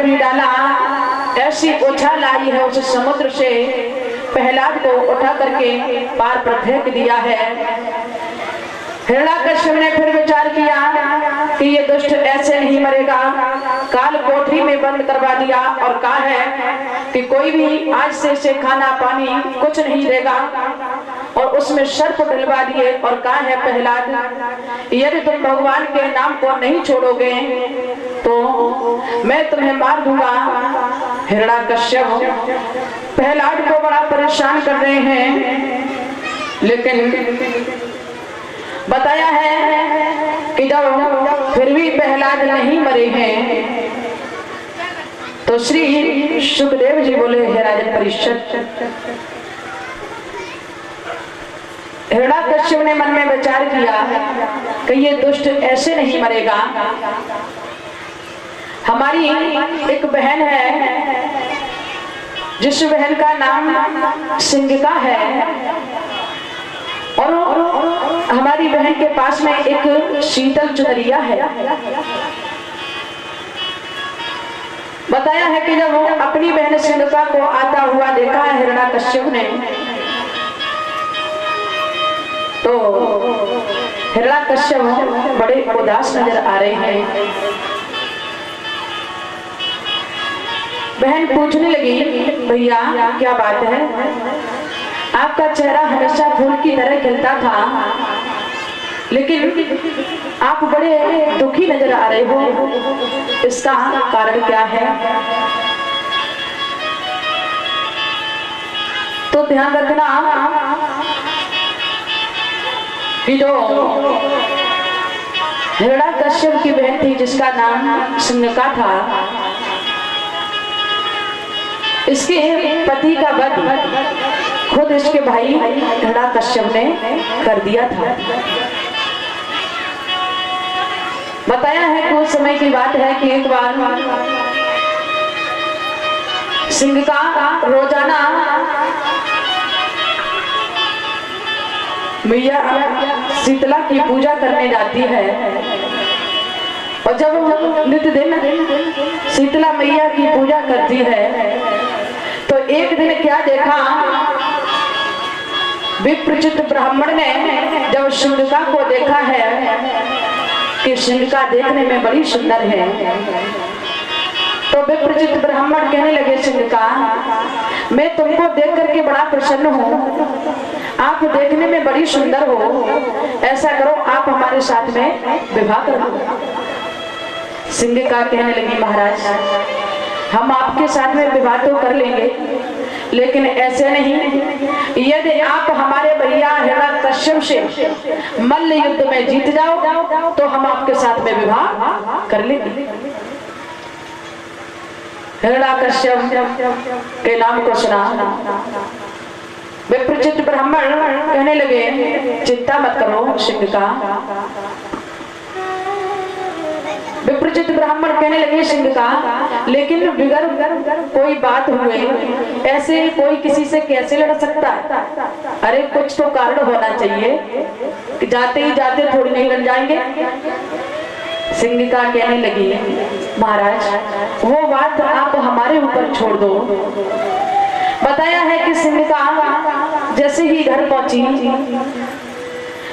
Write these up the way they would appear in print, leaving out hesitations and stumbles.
भी डाला, ऐसी उछाल आई है उस समुद्र से, प्रहलाद को उठा करके पार पर फेंक दिया है। हिरण्याकश्यप ने फिर विचार किया कि ये दुष्ट ऐसे नहीं मरेगा। काल कोठरी में बंद करवा दिया और कहा है कि कोई भी आज से इसे खाना पानी कुछ नहीं देगा, और उसमें सर्प डलवा दिए और कहा है प्रहलाद, यदि तुम भगवान के नाम को नहीं छोड़ोगे तो मैं तुम्हें मार दूंगा। हिरण्याकश्यप प्रहलाद को बड़ा परेशान कर रहे हैं, लेकिन बताया है कि जब फिर भी प्रहलाद नहीं मरे हैं तो श्री सुखदेव जी बोले, हे राजन परीक्षित, हिरण्याकश्यप ने मन में विचार किया कि ये दुष्ट ऐसे नहीं मरेगा। हमारी एक बहन है जिस बहन का नाम सिंगिका है, और हमारी बहन के पास में एक शीतल चुनरिया है। बताया है कि जब वो अपनी बहन सिंगिका को आता हुआ देखा है हिरण्याकश्यप ने, तो हिरण्याकश्यप बड़े उदास नजर आ रहे हैं। बहन पूछने लगी, भैया क्या बात है, आपका चेहरा हमेशा फूल की तरह खिलता था, लेकिन आप बड़े दुखी नजर आ रहे हो, इसका कारण क्या है? तो ध्यान रखना कि जो हिरण्याकश्यप की बहन थी जिसका नाम सिंगिका था, इसके पति का वध खुद इसके भाई हिरण्याकश्यप ने कर दिया था। बताया है कि उस समय की बात है कि एक बार सिंगिका रोजाना मैया शीतला की पूजा करने जाती है, और जब नित्य दिन शीतला मैया की पूजा करती है तो एक दिन क्या देखा, विप्रचित ब्राह्मण ने जब सिंगिका को देखा है कि सिंगिका देखने में बड़ी सुंदर है, तो विप्रचित ब्राह्मण कहने लगे, सिंगिका मैं तुमको देख करके बड़ा प्रसन्न हूँ, आप देखने में बड़ी सुंदर हो, ऐसा करो आप हमारे साथ में विवाह कर दो। सिंगिका कहने लगी, महाराज हम आपके साथ में विवाह तो कर लेंगे, लेकिन ऐसे नहीं, यदि आप हमारे भैया हिरण्याकश्यप से मल्ल युद्ध में जीत जाओ तो हम आपके साथ में विवाह कर लेंगे। हिरण्याकश्यप के नाम को सुना विप्रचित ब्राह्मण कहने लगे, चिंता मत करो सिंगिका। विप्रचित ब्राह्मण कहने लगे, सिंगिका लेकिन बिगर कोई बात हुए ऐसे कोई किसी से कैसे लड़ सकता है? अरे कुछ तो कारण होना चाहिए कि जाते ही जाते थोड़ी नहीं लड़ जाएंगे। सिंगिका कहने लगी, महाराज वो बात आप हमारे ऊपर छोड़ दो। बताया है कि सिंगिका जैसे ही घर पहुंची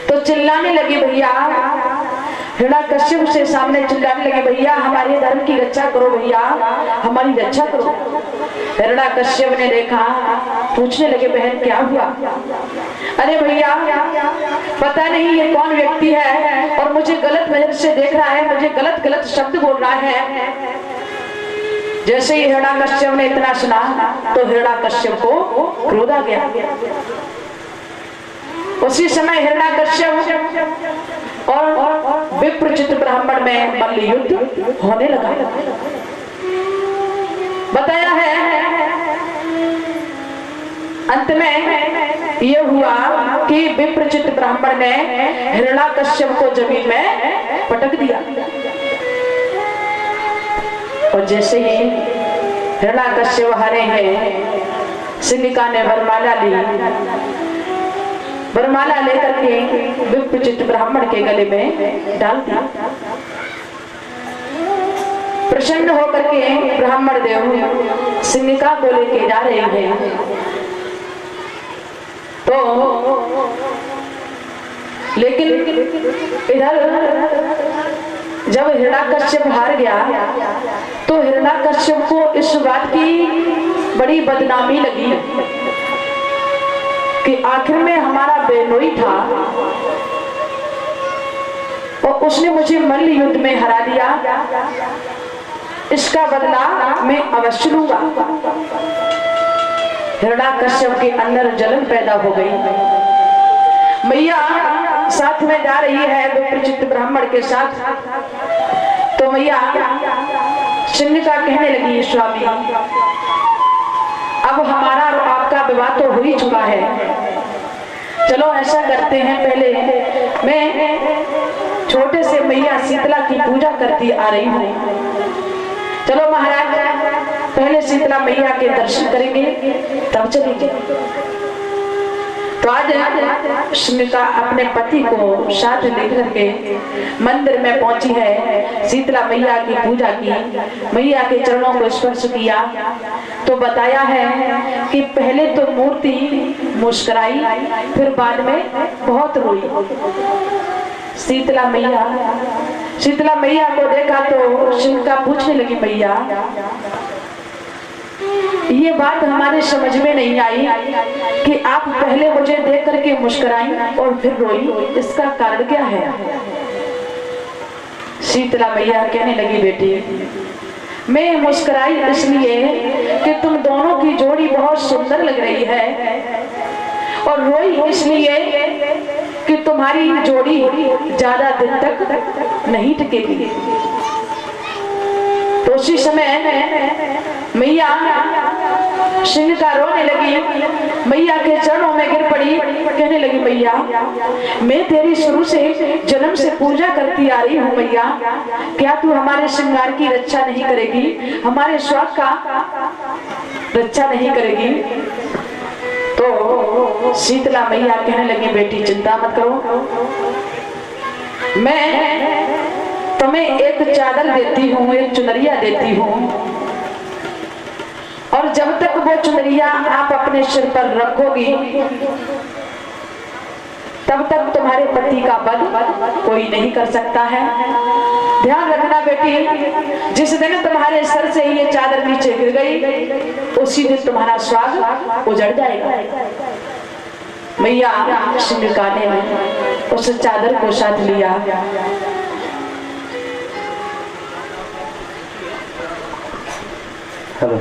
तो चिल्लाने लगी, भैया हिरण्याकश्यप से सामने चिल्लाने लगे, भैया हमारे धर्म की रक्षा करो, भैया हमारी रक्षा करो। हिरण्याकश्यप ने देखा, पूछने लगे, बहन क्या हुआ? अरे भैया पता नहीं ये कौन व्यक्ति है और मुझे गलत नजर से देख रहा है, मुझे गलत गलत शब्द बोल रहा है। जैसे ही हिरण्याकश्यप ने इतना सुना तो हिरण्याकश्यप को क्रोध आ गया। उसी समय हिरण्याकश्यप और विप्रचित ब्राह्मण में मल्ल युद्ध होने लगा। बताया है अंत में यह हुआ कि विप्रचित ब्राह्मण ने हिरण्याकश्यप को जमीन में पटक दिया, और जैसे ही हिरण्याकश्यप हारे हैं, सिंगिका ने वरमाला ली, वरमाला लेकर के विप्रचित ब्राह्मण के गले में डाल दिया। प्रसन्न होकर के ब्राह्मण देव सिंहिका को लेके जा रहे हैं। तो लेकिन इधर जब हिरण्याकश्यप हार गया तो हिरण्याकश्यप को इस बात की बड़ी बदनामी लगी कि आखिर में हमारा बेनोई था और उसने मुझे मल्ल युद्ध में हरा दिया, इसका बदला मैं अवश्य लूंगा। हिरण्याकश्यप के अंदर जलन पैदा हो गई। मैया साथ में जा रही है विप्रचित्त ब्राह्मण के साथ। तो मैया सिंहिका कहने लगी, स्वामी अब हमारा और आपका विवाह तो हो ही चुका है, चलो ऐसा करते हैं, पहले मैं छोटे से मैया शीतला की पूजा करती आ रही हूँ, चलो महाराज पहले शीतला मैया के दर्शन करेंगे तब चलेंगे। तो आज सिंहिका अपने पति को साथ लेकर के मंदिर में पहुंची है, शीतला मैया की पूजा की, मैया के चरणों को स्पर्श किया। तो बताया है कि पहले तो मूर्ति मुस्कुराई, फिर बाद में बहुत रोई। शीतला मैया को देखा तो सिंहिका पूछने लगी, मैया ये बात हमारे समझ में नहीं आई कि आप पहले मुझे देख करके मुस्कुराई और फिर रोई, इसका कारण क्या है? शीतला मैया कहने लगी, बेटी मैं मुस्कुराई इसलिए कि तुम दोनों की जोड़ी बहुत सुंदर लग रही है, और रोई इसलिए कि तुम्हारी जोड़ी ज्यादा दिन तक नहीं टिकेगी। तो उसी समय मैया सिंहिका रोने लगी, मैया के चरणों में गिर पड़ी, कहने लगी, मैया मैं तेरी शुरू से जन्म से पूजा करती आ रही हूँ, मैया क्या तू हमारे श्रृंगार की रक्षा नहीं करेगी, हमारे स्वाद का रक्षा नहीं करेगी? तो शीतला मैया कहने लगी, बेटी चिंता मत करो, मैं तुम्हें एक चादर देती हूँ, एक चुनरिया देती हूँ, और जब तक वो चुनरिया आप अपने सिर पर रखोगी तब तक तुम्हारे पति का वध कोई नहीं कर सकता है। ध्यान रखना बेटी, जिस दिन तुम्हारे सर से ये चादर नीचे गिर गई उसी दिन तुम्हारा स्वाग उजड़ जाएगा। मैया सिंहिका ने उस चादर को साथ लिया। हेलो